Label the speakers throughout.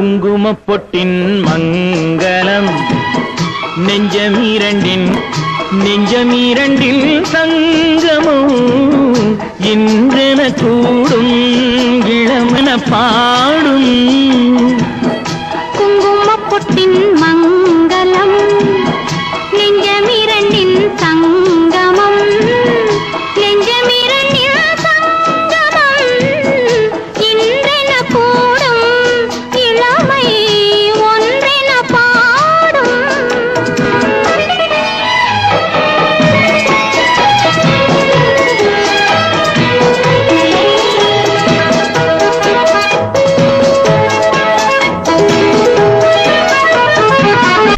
Speaker 1: குங்குமப்பொட்டின் மங்களம் நெஞ்சமீரண்டில் சங்கமும் இன்றென கூடும் இளமென பாடும்
Speaker 2: குங்குமப்பொட்டின் மங்களம் நெஞ்சமீரண்டின் சங்கமம் இன்றென கூடும் இளமை ஒன்றென பாடும்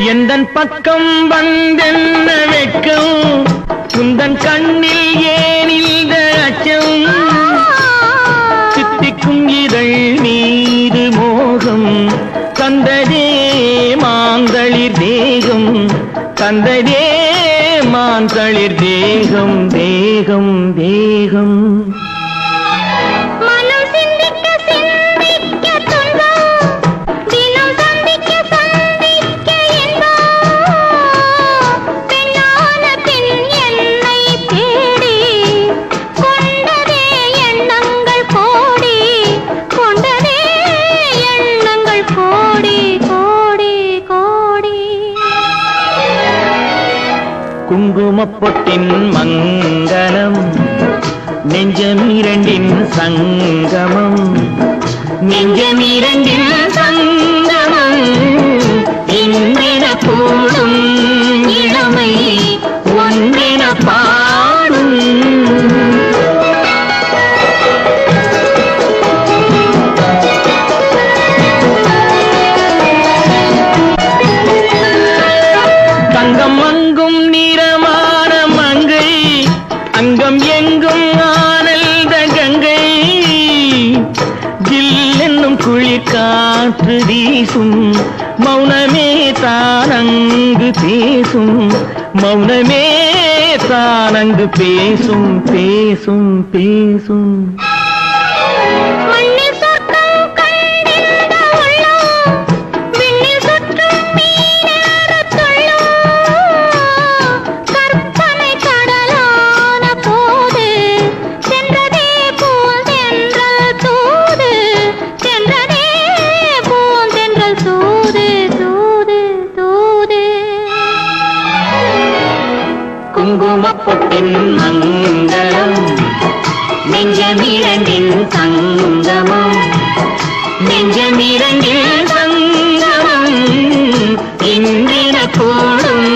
Speaker 1: எந்தன் பக்கம் வந்தென்ன வெட்கம் குந்தன் கண்ணில் ஏன் இந்த அச்சம் சித்திக்கும் இதழ் மீது மோகம் தந்ததே மாந்தளிர் தேகம் தந்ததே மாந்தளிர் தேகம் தேகம் தேகம் குங்குமப்பொட்டின் மங்களம் நெஞ்சமீரண்டின் சங்கமம் இன்றென கூடும் இளமை ஒன்றென பாடும் தங்கம் அங்கும் நிறமான மங்கை அங்கம் எங்கும் ஆனந்த கங்கை ஜில் என்னும் குளிர் காற்று வீசும் மௌனமே தானங்கு பேசும் மௌனமே தானங்கு பேசும் பேசும் பேசும் குங்குமப்பொட்டின் மங்களம் நெஞ்சமீரண்டின் சங்கமம் இன்றென கூடும்